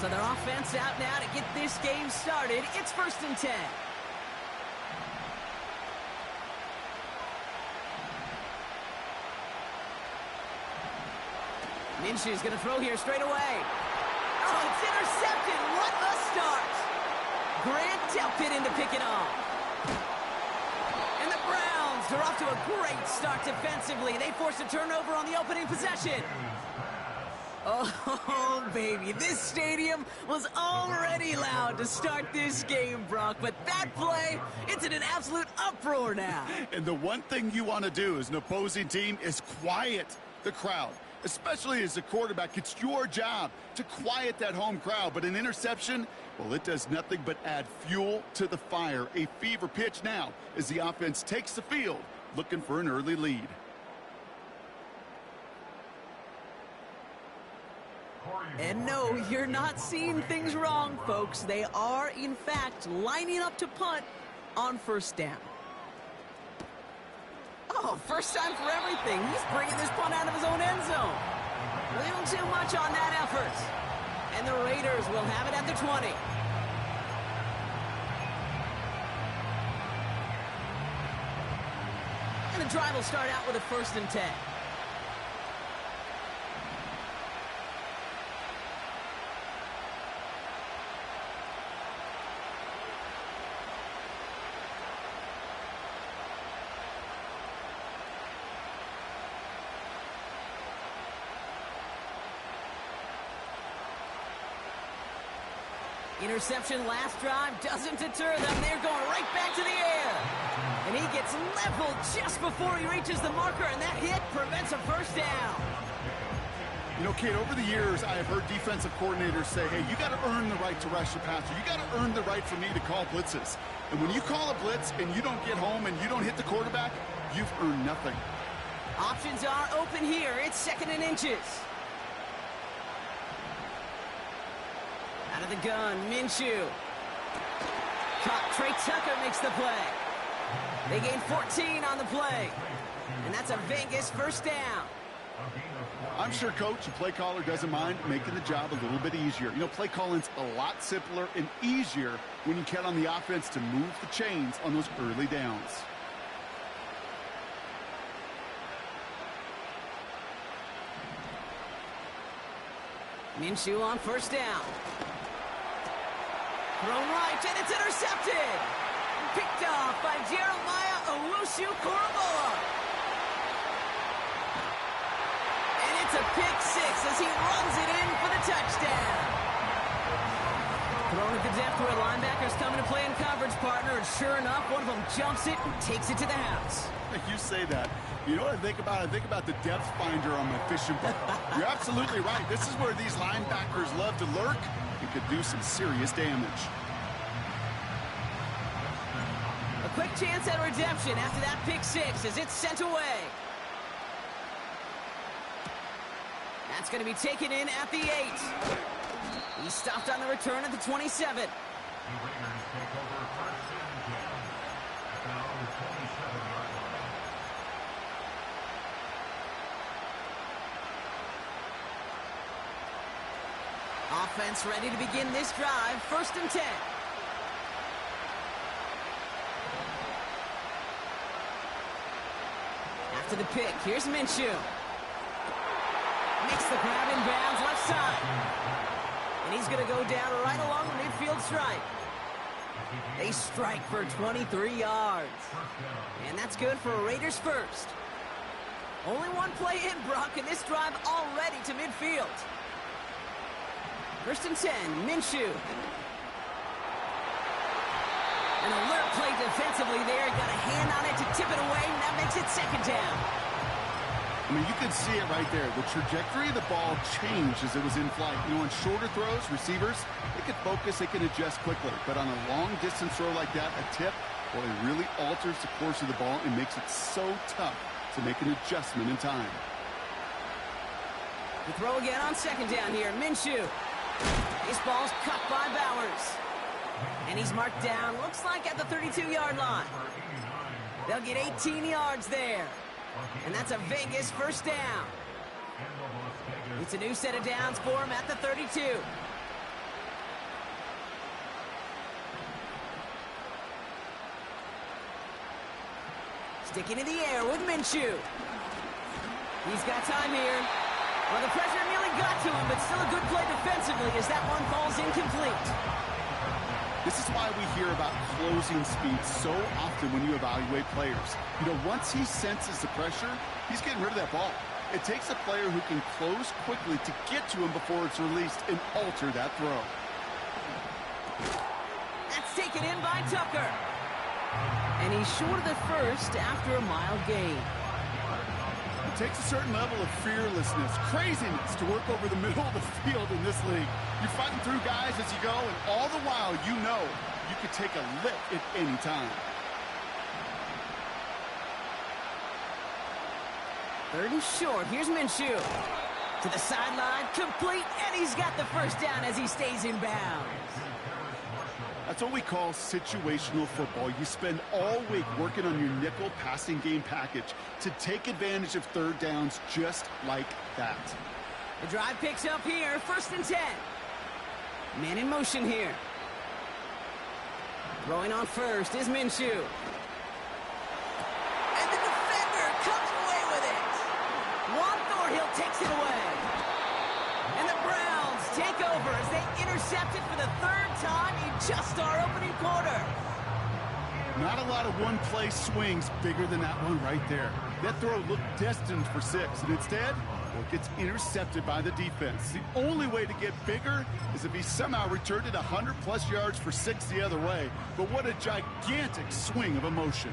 So their offense out now to get this game started. It's 1st and 10. Minshew's going to throw here straight away. Oh, it's intercepted. What a start. Grant Delpit in to pick it off. And the Browns are off to a great start defensively. They forced a turnover on the opening possession. Oh, baby, this stadium was already loud to start this game, Brock, but that play, it's in an absolute uproar now. And the one thing you want to do as an opposing team is quiet the crowd, especially as a quarterback. It's your job to quiet that home crowd, but an interception, well, it does nothing but add fuel to the fire. A fever pitch now as the offense takes the field, looking for an early lead. And no, you're not seeing things wrong, folks. They are, in fact, lining up to punt on 1st down. Oh, first time for everything. He's bringing this punt out of his own end zone. A little too much on that effort. And the Raiders will have it at the 20. And the drive will start out with a 1st and 10. Interception last drive doesn't deter them. They're going right back to the air. And he gets leveled just before he reaches the marker, and that hit prevents a 1st down. You know, Kate, over the years, I have heard defensive coordinators say, hey, you got to earn the right to rush the passer. You got to earn the right for me to call blitzes. And when you call a blitz and you don't get home and you don't hit the quarterback, you've earned nothing. Options are open here. It's 2nd and inches. Out of the gun, Minshew. Caught. Trey Tucker makes the play. They gain 14 on the play. And that's a Vegas 1st down. I'm sure coach and play caller doesn't mind making the job a little bit easier. You know, play calling's a lot simpler and easier when you count on the offense to move the chains on those early downs. Minshew on 1st down. Thrown right, and it's intercepted. Picked off by Jeremiah Owusu-Koramoah. And it's a pick 6 as he runs it in for the touchdown. Thrown at the depth where linebackers coming to play in coverage, partner, and sure enough, one of them jumps it and takes it to the house. You say that. You know what I think about? I think about the depth finder on my fishing boat. You're absolutely right. This is where these linebackers love to lurk. It could do some serious damage. A quick chance at redemption after that pick 6 as it's sent away. That's going to be taken in at the 8. He stopped on the return at the 27. Offense ready to begin this drive. 1st and 10. After the pick, here's Minshew. Makes the grab in bounds left side. And he's going to go down right along the midfield stripe. They strike for 23 yards. And that's good for a Raiders 1st. Only one play in, Brock, and this drive already to midfield. 1st and 10, Minshew. An alert play defensively there. Got a hand on it to tip it away, and that makes it 2nd down. I mean, you can see it right there. The trajectory of the ball changed as it was in flight. You know, on shorter throws, receivers, they can focus, they can adjust quickly. But on a long-distance throw like that, a tip, well, it really alters the course of the ball and makes it so tough to make an adjustment in time. The throw again on 2nd down here. Minshew. This ball's cut by Bowers. And he's marked down, looks like at the 32-yard line. They'll get 18 yards there. And that's a Vegas 1st down. It's a new set of downs for him at the 32. Sticking in the air with Minshew. He's got time here. Well, the pressure nearly got to him, but still a good play defensively as that one falls incomplete. This is why we hear about closing speed so often when you evaluate players. You know, once he senses the pressure, he's getting rid of that ball. It takes a player who can close quickly to get to him before it's released and alter that throw. That's taken in by Tucker. And he's short of the first after a mild gain. It takes a certain level of fearlessness, craziness to work over the middle of the field in this league. You're fighting through guys as you go, and all the while you know you could take a lick at any time. Third and short. Here's Minshew. To the sideline, complete, and he's got the first down as he stays in bounds. That's what we call situational football. You spend all week working on your nickel passing game package to take advantage of third downs just like that. The drive picks up here, 1st and 10. Man in motion here. Throwing on first is Minshew. And the defender comes away with it. Juan Thornhill takes it away. And the Browns take over as they intercept it for the 3rd time in just our opening quarter. Not a lot of one-play swings bigger than that one right there. That throw looked destined for 6, and instead, well, it gets intercepted by the defense. The only way to get bigger is if he somehow returned it 100-plus yards for 6 the other way. But what a gigantic swing of emotion.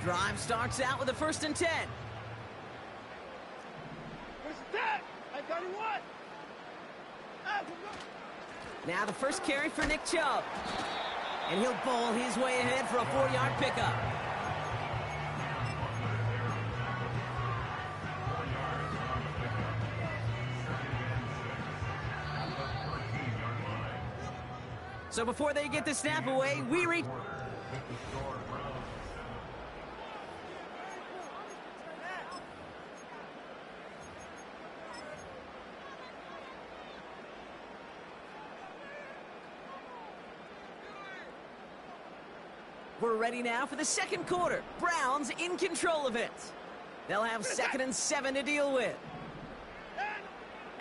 Drive starts out with a 1st and 10. Now the first carry for Nick Chubb. And he'll bowl his way ahead for a 4-yard pickup. So before they get the snap away, we reach... We're ready now for the 2nd quarter. Browns in control of it. They'll have 2nd and 7 to deal with.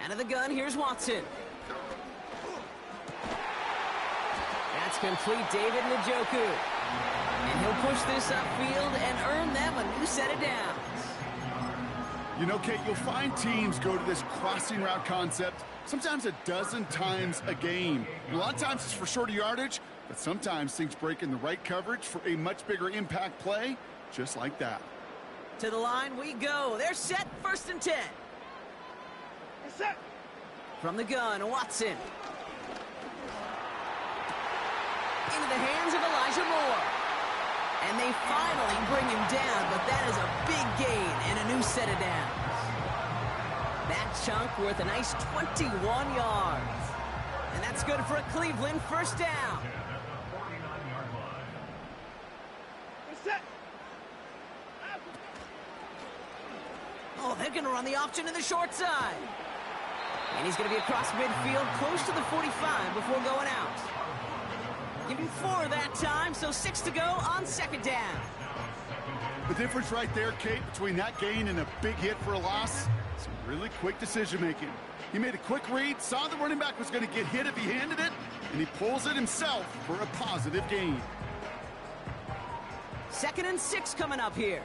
Out of the gun, here's Watson. That's complete, David Njoku. And he'll push this upfield and earn them a new set of downs. You know, Kate, you'll find teams go to this crossing route concept sometimes a dozen times a game. A lot of times it's for shorter yardage, but sometimes things break in the right coverage for a much bigger impact play, just like that. To the line we go. They're set, 1st and 10. It's set. From the gun, Watson. Into the hands of Elijah Moore. And they finally bring him down, but that is a big gain and a new set of downs. That chunk worth a nice 21 yards. And that's good for a Cleveland 1st down. Oh, they're going to run the option to the short side. And he's going to be across midfield, close to the 45 before going out. Give him 4 that time, so 6 to go on 2nd down. The difference right there, Kate, between that gain and a big hit for a loss, some really quick decision-making. He made a quick read, saw the running back was going to get hit if he handed it, and he pulls it himself for a positive gain. 2nd and 6 coming up here.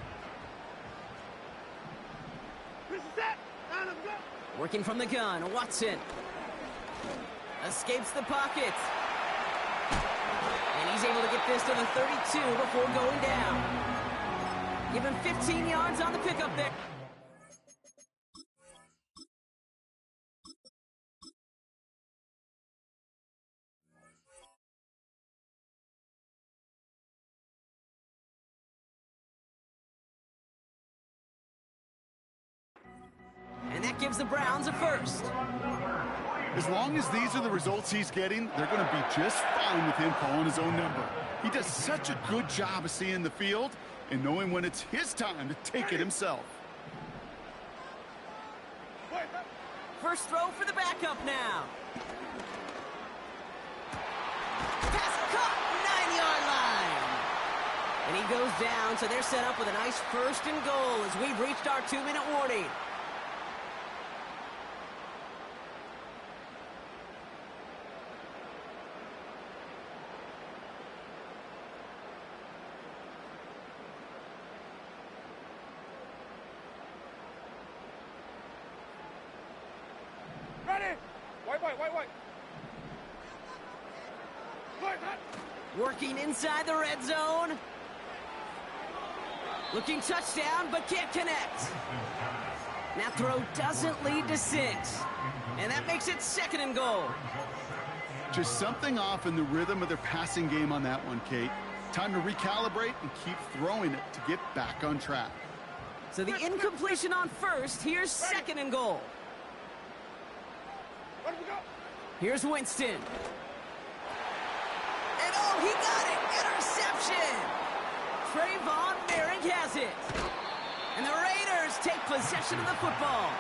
Working from the gun, Watson. Escapes the pocket. And he's able to get this to the 32 before going down. Give him 15 yards on the pickup there. And that gives the Browns a 1st. As long as these are the results he's getting, they're going to be just fine with him calling his own number. He does such a good job of seeing the field and knowing when it's his time to take it himself. First throw for the backup now. Pass caught, 9-yard line. And he goes down, so they're set up with a nice 1st and goal as we've reached our 2-minute warning. Ready! White. Working inside the red zone. Looking touchdown, but can't connect. That throw doesn't lead to 6. And that makes it 2nd and goal. Just something off in the rhythm of their passing game on that one, Kate. Time to recalibrate and keep throwing it to get back on track. So the incompletion on 1st. Here's 2nd and goal. Where do we go? Here's Winston. And oh, he got it! Interception! Trayvon Merrick has it. And the Raiders take possession of the football.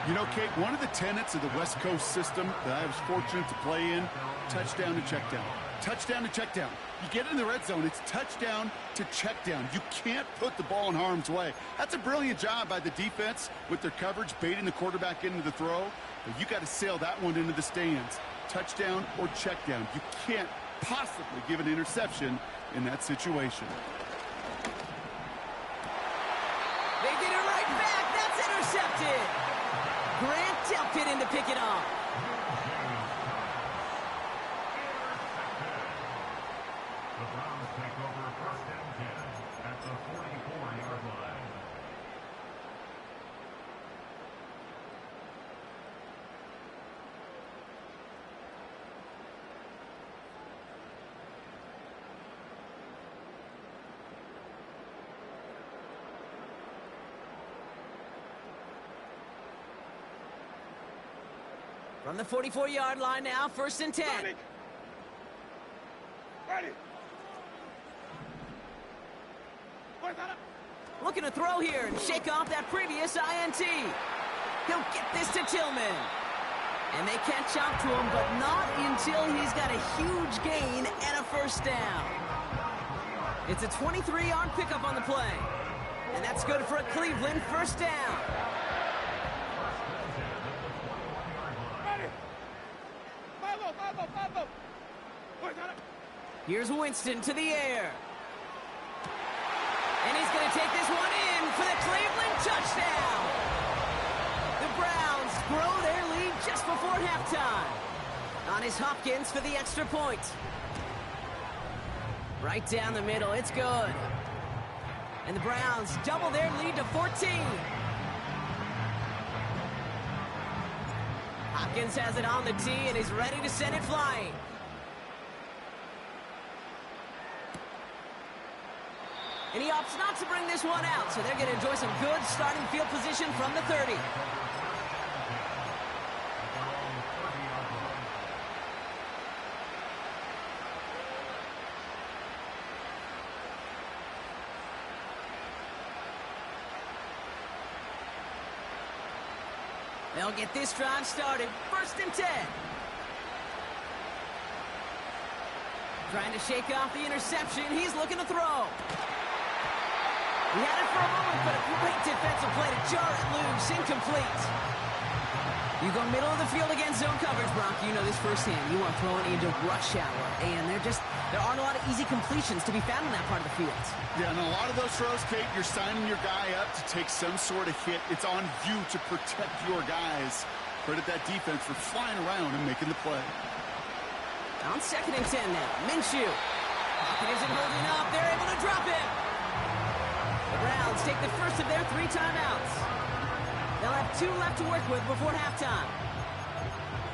You know, Kate, one of the tenets of the West Coast system that I was fortunate to play in, touchdown to check down. Touchdown to check down. You get in the red zone, it's touchdown to check down. You can't put the ball in harm's way. That's a brilliant job by the defense with their coverage, baiting the quarterback into the throw. But you got to sail that one into the stands. Touchdown or check down. You can't possibly give an interception in that situation. They get it right back. That's intercepted. Grant Delpit in to pick it off. The Browns take over 1st and 10 at the 44-yard line. From the 44-yard line now, 1st and 10. Ready! Looking to throw here and shake off that previous INT. He'll get this to Tillman. And they catch up to him, but not until he's got a huge gain and a 1st down. It's a 23-yard pickup on the play. And that's good for a Cleveland 1st down. Ready! Follow! Here's Winston to the air. And he's going to take this one in for the Cleveland touchdown. The Browns grow their lead just before halftime. On is Hopkins for the extra point. Right down the middle, it's good. And the Browns double their lead to 14. Hopkins has it on the tee and he's ready to send it flying. And he opts not to bring this one out, so they're going to enjoy some good starting field position from the 30. They'll get this drive started. 1st and 10. Trying to shake off the interception. He's looking to throw. He had it for a moment, but a great defensive play to jar it loose. Incomplete. You go middle of the field against zone coverage, Brock. You know this firsthand. You are throwing into rush hour, and there aren't a lot of easy completions to be found in that part of the field. Yeah, and a lot of those throws, Kate, you're signing your guy up to take some sort of hit. It's on you to protect your guys. Credit that defense for flying around and making the play. On 2nd and 10 now. Minshew. Pocket isn't holding up. They're able to drop it. The Browns take the first of their 3 timeouts. They'll have 2 left to work with before halftime.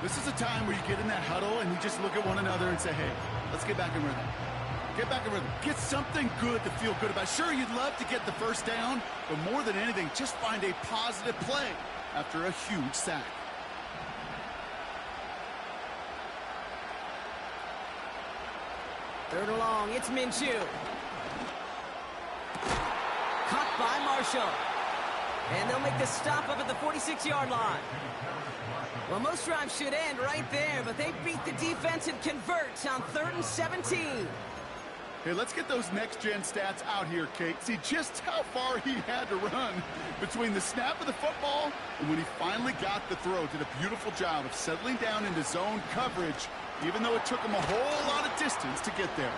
This is a time where you get in that huddle and you just look at one another and say, hey, let's get back in rhythm. Get back in rhythm. Get something good to feel good about. Sure, you'd love to get the 1st down, but more than anything, just find a positive play after a huge sack. Third and long, it's Minshew. Caught by Marshall. And they'll make the stop up at the 46-yard line. Well, most drives should end right there, but they beat the defense and convert on 3rd and 17. Hey, let's get those next-gen stats out here, Kate. See just how far he had to run between the snap of the football and when he finally got the throw. Did a beautiful job of settling down into zone coverage, even though it took him a whole lot of distance to get there.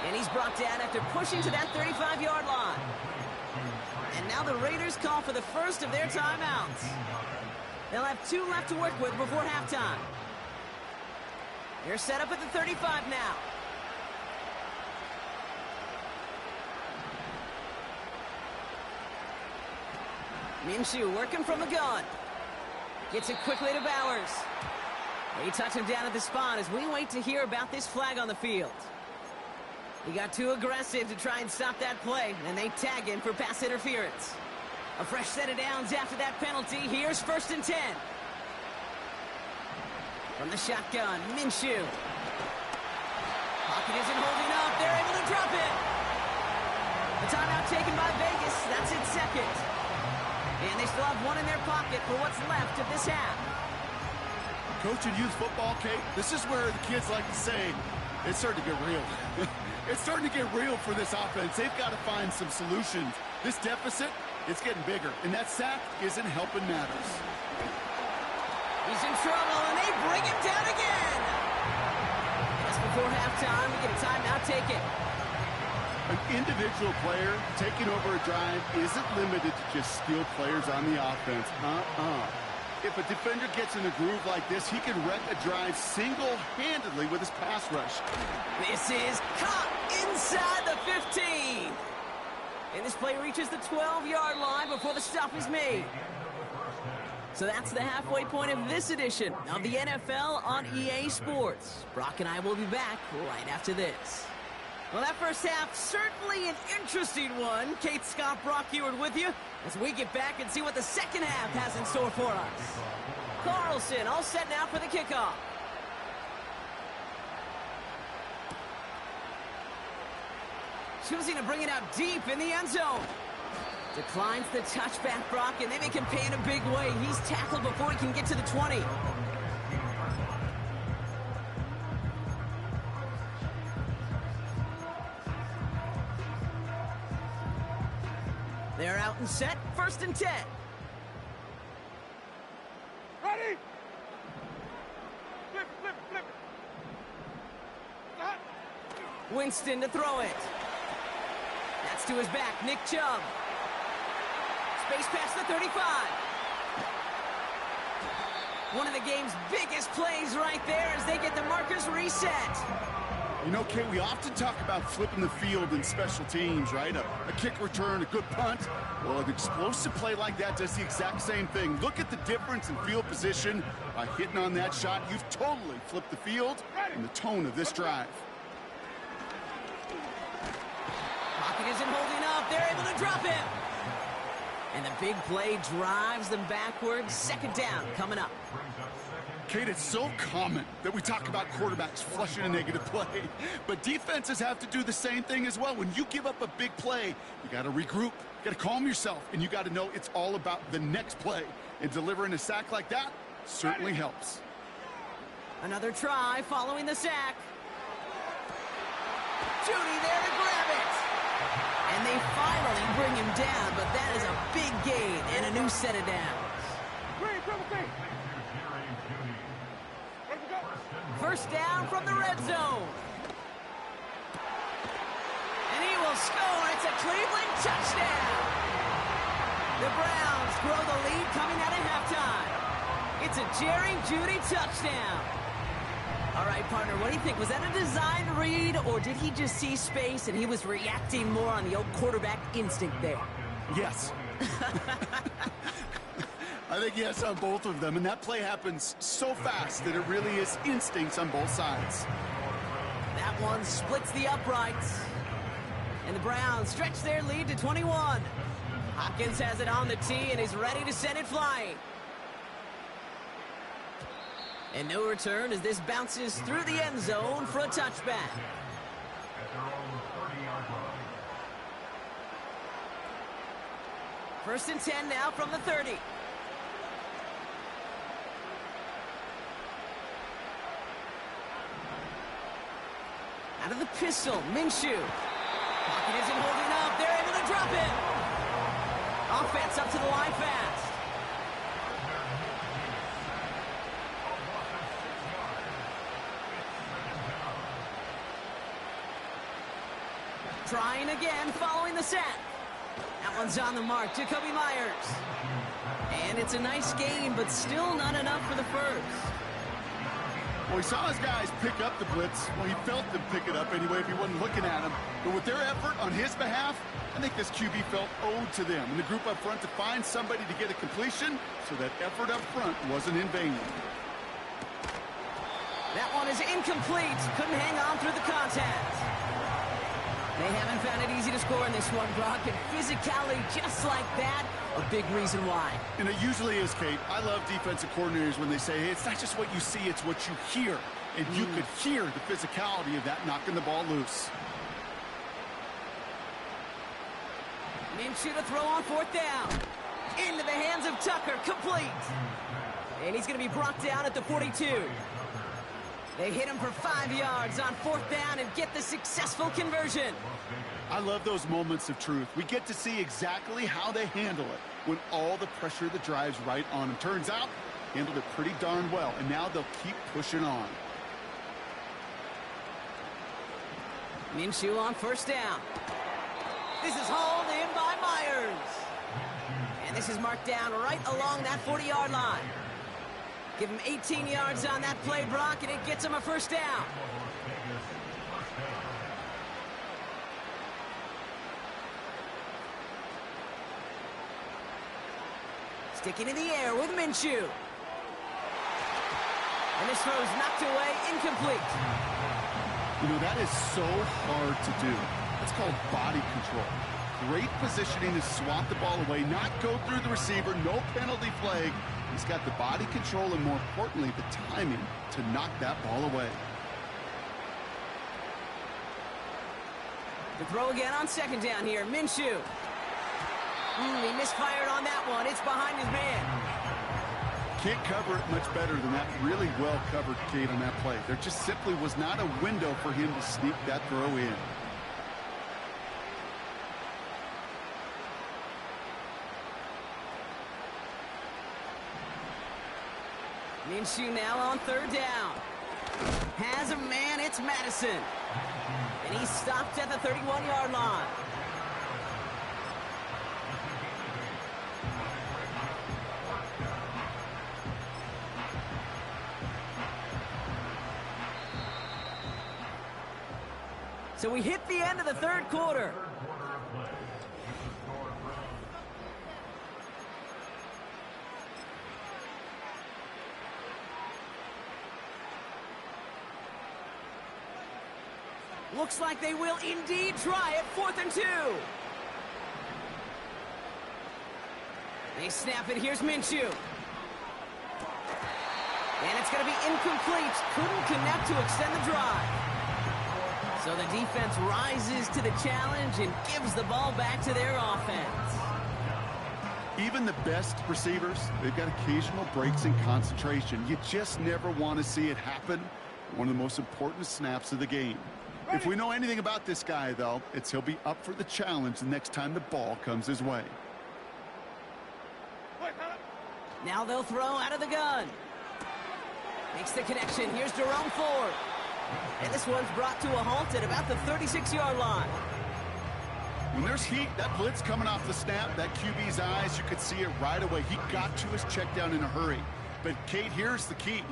And he's brought down after pushing to that 35-yard line. And now the Raiders call for the first of their timeouts. They'll have 2 left to work with before halftime. They're set up at the 35 now. Minshew working from the gun. Gets it quickly to Bowers. They touch him down at the spot as we wait to hear about this flag on the field. He got too aggressive to try and stop that play, and they tag him for pass interference. A fresh set of downs after that penalty. Here's 1st and 10. From the shotgun, Minshew. Pocket isn't holding up. They're able to drop it. The timeout taken by Vegas. That's its second. And they still have 1 in their pocket for what's left of this half. Coaching youth football, Kate, this is where the kids like to say, it's starting to get real. It's starting to get real for this offense. They've got to find some solutions. This deficit, it's getting bigger, and that sack isn't helping matters. He's in trouble, and they bring him down again. Just before halftime, we get a timeout taken. An individual player taking over a drive isn't limited to just skilled players on the offense. If a defender gets in a groove like this, he can wreck a drive single-handedly with his pass rush. This is caught inside the 15. And this play reaches the 12-yard line before the stop is made. So that's the halfway point of this edition of the NFL on EA Sports. Brock and I will be back right after this. Well, that first half, certainly an interesting one. Kate, Scott, Brock Ewart with you as we get back and see what the second half has in store for us. Carlson all set now for the kickoff. Choosing to bring it out deep in the end zone. Declines the touchback, Brock, and they make him pay in a big way. He's tackled before he can get to the 20. They're out and set. 1st and 10. Ready? Flip, flip, flip. Hot. Winston to throw it. That's to his back. Nick Chubb. Space past the 35. One of the game's biggest plays right there as they get the markers reset. You know, Kate, we often talk about flipping the field in special teams, right? A kick return, a good punt. Well, an explosive play like that does the exact same thing. Look at the difference in field position. By hitting on that shot, you've totally flipped the field and the tone of this drive. Pocket isn't holding up. They're able to drop him. And the big play drives them backwards. 2nd down coming up. Kate, it's so common that we talk about quarterbacks flushing a negative play, but defenses have to do the same thing as well. When you give up a big play, you got to regroup, you got to calm yourself, and you got to know it's all about the next play. And delivering a sack like that certainly helps. Another try following the sack. Judy there to grab it. And they finally bring him down, but that is a big gain and a new set of downs. Green, triple T. 1st down from the red zone. And he will score. It's a Cleveland touchdown. The Browns grow the lead coming out of halftime. It's a Jerry Jeudy touchdown. All right, partner, what do you think? Was that a design read, or did he just see space and he was reacting more on the old quarterback instinct there? Yes. I think yes on both of them, and that play happens so fast that it really is instincts on both sides. That one splits the uprights. And the Browns stretch their lead to 21. Hopkins has it on the tee and is ready to send it flying. And no return as this bounces through the end zone for a touchback. At their own 30-yard line. 1st and 10 now from the 30. Out of the pistol, Minshew. Pocket isn't holding up. They're able to drop it. Offense up to the line fast. Trying again, following the sack. That one's on the mark, Jakobi Meyers. And it's a nice game, but still not enough for the first. Well, he saw his guys pick up the blitz. Well, he felt them pick it up anyway if he wasn't looking at him. But with their effort on his behalf, I think this QB felt owed to them and the group up front to find somebody to get a completion so that effort up front wasn't in vain. That one is incomplete. Couldn't hang on through the contact. They haven't found it easy to score in this one, Brock, and physicality just like that, a big reason why. And it usually is, Kate. I love defensive coordinators when they say, hey, it's not just what you see, it's what you hear. And you could hear the physicality of that knocking the ball loose. Minshew to throw on fourth down. Into the hands of Tucker, complete. And he's going to be brought down at the 42. They hit him for 5 yards on fourth down and get the successful conversion. I love those moments of truth. We get to see exactly how they handle it when all the pressure that drives right on them. Turns out, handled it pretty darn well, and now they'll keep pushing on. Minshew on first down. This is hauled in by Meyers. And this is marked down right along that 40-yard line. Give him 18 yards on that play, Brock, and it gets him a first down. Sticking in the air with Minshew. And this throw's knocked away, incomplete. You know, that is so hard to do. It's called body control. Great positioning to swat the ball away, not go through the receiver, no penalty flag. He's got the body control and, more importantly, the timing to knock that ball away. The throw again on second down here, Minshew. He misfired on that one. It's behind his man. Can't cover it much better than that. Really well covered, Kate, on that play. There just simply was not a window for him to sneak that throw in. Minshew now on third down. Has a man, it's Madison. And he's stopped at the 31-yard line. So we hit the end of the third quarter. Looks like they will indeed try it, 4th and 2. They snap it, here's Minshew. And it's going to be incomplete. Couldn't connect to extend the drive. So the defense rises to the challenge and gives the ball back to their offense. Even the best receivers, they've got occasional breaks in concentration. You just never want to see it happen. One of the most important snaps of the game. If we know anything about this guy, though, it's he'll be up for the challenge the next time the ball comes his way. Now they'll throw out of the gun. Makes the connection. Here's Jerome Ford. And this one's brought to a halt at about the 36-yard line. When there's heat, that blitz coming off the snap, that QB's eyes, you could see it right away. He got to his check down in a hurry. But, Kate, here's the key.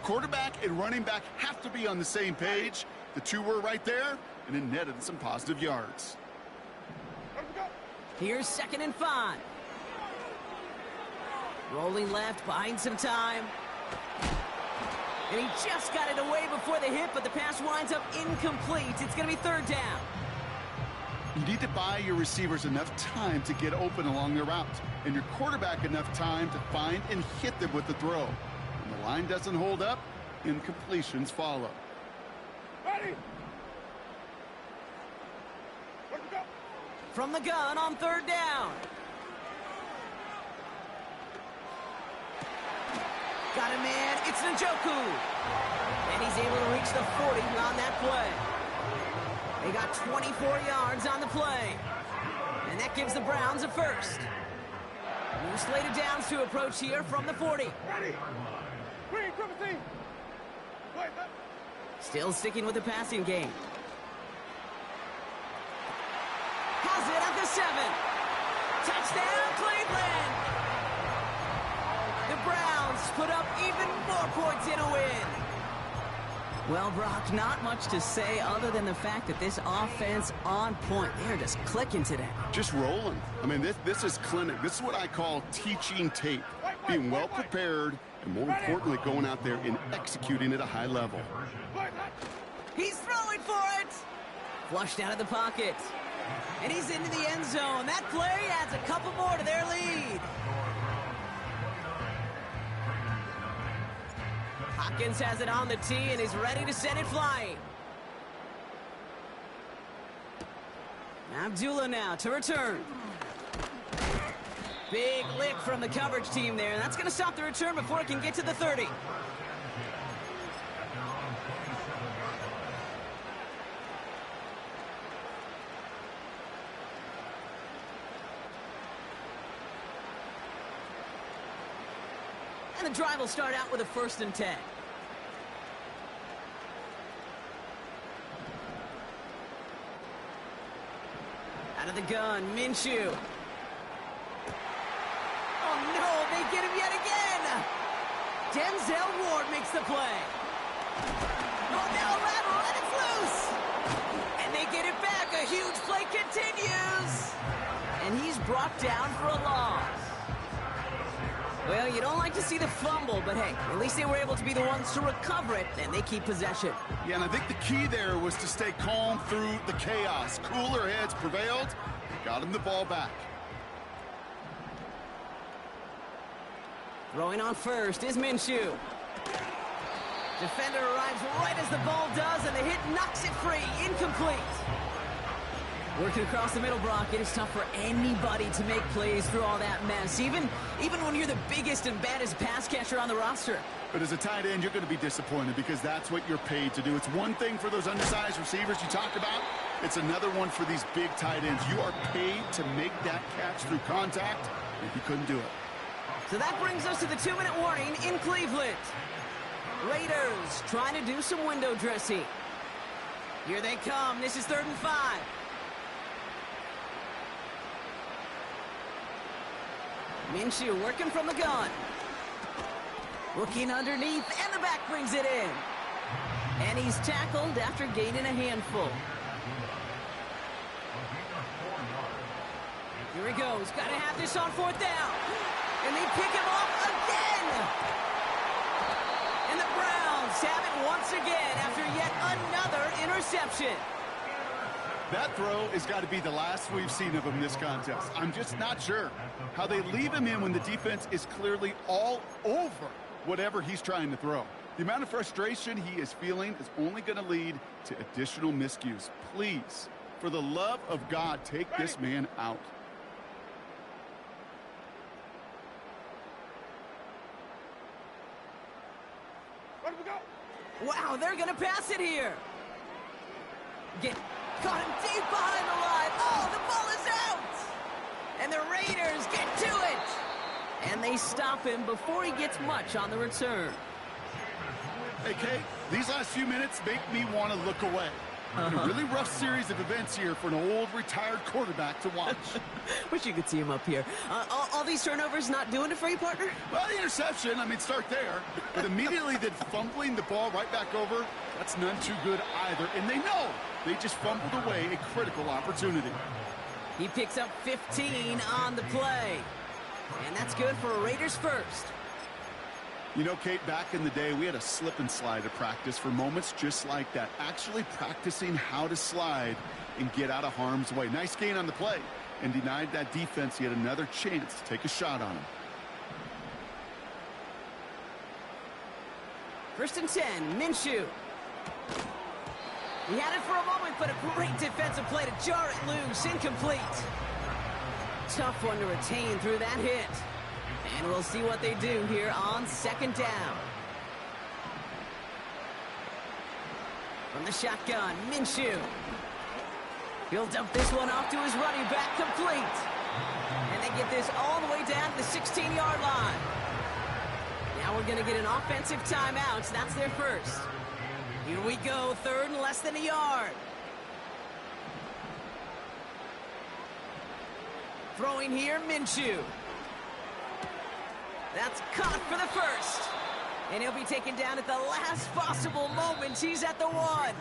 Quarterback and running back have to be on the same page. The two were right there, and it netted some positive yards. Here's 2nd and 5. Rolling left, buying some time. And he just got it away before the hit, but the pass winds up incomplete. It's going to be 3rd down. You need to buy your receivers enough time to get open along their route, and your quarterback enough time to find and hit them with the throw. When the line doesn't hold up, incompletions follow. Ready? From the gun on 3rd down. Got a man, it's Njoku. And he's able to reach the 40 on that play. They got 24 yards on the play. And that gives the Browns a first. New slated downs to approach here from the 40. Ready. Green, triple team. Wait, Still sticking with the passing game. Has it at the 7. Touchdown, Cleveland! The Browns put up even more points in a win. Well, Brock, not much to say other than the fact that this offense on point. They're just clicking today. Just rolling. I mean, this is clinic. This is what I call teaching tape. Being well prepared, and more importantly, going out there and executing at a high level. He's throwing for it! Flushed out of the pocket. And he's into the end zone. That play adds a couple more to their lead. Hopkins has it on the tee and is ready to send it flying. Abdullah now to return. Big lick from the coverage team there. And that's going to stop the return before it can get to the 30. And the drive will start out with a 1st and 10. Out of the gun, Minshew. Oh no, they get him yet again! Denzel Ward makes the play. Oh no, Rattle, and it's loose! And they get it back, a huge play continues! And he's brought down for a loss. Well, you don't like to see the fumble, but hey, at least they were able to be the ones to recover it, and they keep possession. Yeah, and I think the key there was to stay calm through the chaos. Cooler heads prevailed, got him the ball back. Throwing on first is Minshew. Defender arrives right as the ball does, and the hit knocks it free. Incomplete. Working across the middle, Brock, it is tough for anybody to make plays through all that mess, even when you're the biggest and baddest pass catcher on the roster. But as a tight end, you're going to be disappointed because that's what you're paid to do. It's one thing for those undersized receivers you talked about. It's another one for these big tight ends. You are paid to make that catch through contact, and he couldn't do it. So that brings us to the 2-minute warning in Cleveland. Raiders trying to do some window dressing. Here they come. This is 3rd and 5. Minshew working from the gun. Looking underneath, and the back brings it in. And he's tackled after gaining a handful. Here he goes. Got to have this on 4th down. And they pick him off again. And the Browns have it once again after yet another interception. That throw has got to be the last we've seen of him this contest. I'm just not sure how they leave him in when the defense is clearly all over whatever he's trying to throw. The amount of frustration he is feeling is only going to lead to additional miscues. Please, for the love of God, take this man out. Where do we go? Wow, they're going to pass it here. Caught him deep behind the line. Oh, the ball is out. And the Raiders get to it. And they stop him before he gets much on the return. Hey, Kate, these last few minutes make me want to look away. A really rough series of events here for an old retired quarterback to watch. Wish you could see him up here. All these turnovers not doing it for you, partner? Well, the interception, I mean, start there. But immediately then fumbling the ball right back over, that's none too good either. And they know they just fumbled away a critical opportunity. He picks up 15 on the play. And that's good for a Raiders first. You know, Kate, back in the day, we had a slip and slide at practice for moments just like that. Actually practicing how to slide and get out of harm's way. Nice gain on the play and denied that defense yet another chance to take a shot on him. 1st and 10, Minshew. He had it for a moment, but a great defensive play to jar it loose. Incomplete. Tough one to retain through that hit. And we'll see what they do here on 2nd down. From the shotgun, Minshew. He'll dump this one off to his running back, complete. And they get this all the way down to the 16-yard line. Now we're going to get an offensive timeout. That's their first. Here we go, third and less than a yard. Throwing here, Minshew. That's caught for the first. And he'll be taken down at the last possible moment. He's at the 1.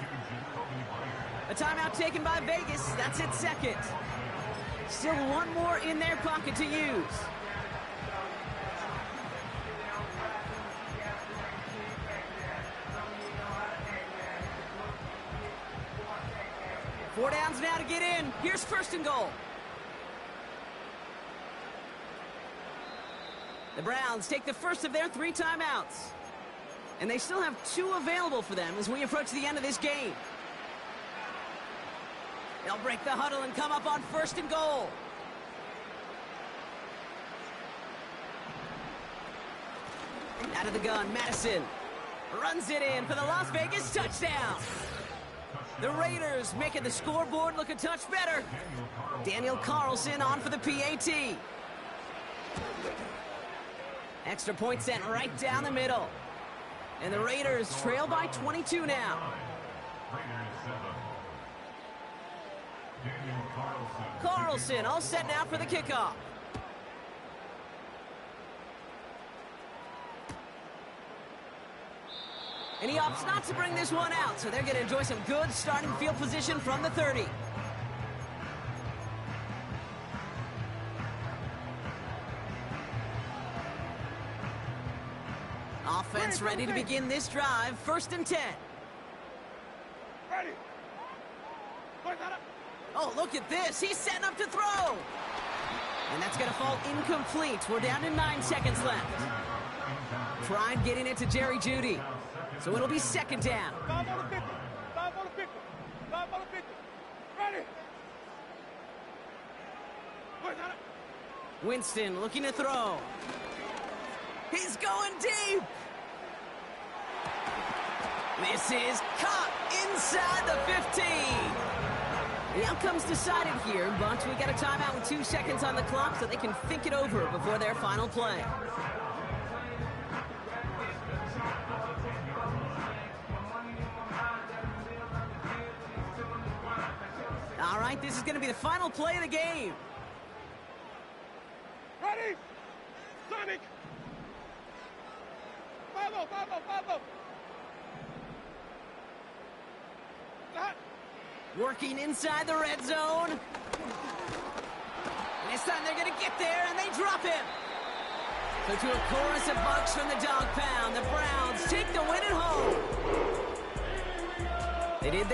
A timeout taken by Vegas. That's its second. Still one more in their pocket to use. Four downs now to get in. Here's first and goal. The Browns take the first of their 3 timeouts. And they still have 2 available for them as we approach the end of this game. They'll break the huddle and come up on first and goal. Out of the gun, Madison runs it in for the Las Vegas touchdown. The Raiders making the scoreboard look a touch better. Daniel Carlson on for the PAT. Extra point sent right down the middle. And the Raiders trail by 22 now. Carlson all set now for the kickoff. And he opts not to bring this one out, so they're going to enjoy some good starting field position from the 30. Offense ready to begin this drive. First and 10. Ready. Oh, look at this. He's setting up to throw. And that's going to fall incomplete. We're down to 9 seconds left. Tried getting it to Jerry Jeudy. So it'll be second down. 5 on the 50. 5 on the 50. 5 on the 50. Ready. Winston looking to throw. He's going deep. This is caught inside the 15. The outcome's decided here, but we got a timeout with 2 seconds on the clock so they can think it over before their final play. All right, this is going to be the final play of the game. Ready. Sonic. 5-0, 5-0, 5-0. Working inside the red zone. And this time they're going to get there, and they drop him. So to a chorus of bucks from the dog pound, the Browns take the win at home. They did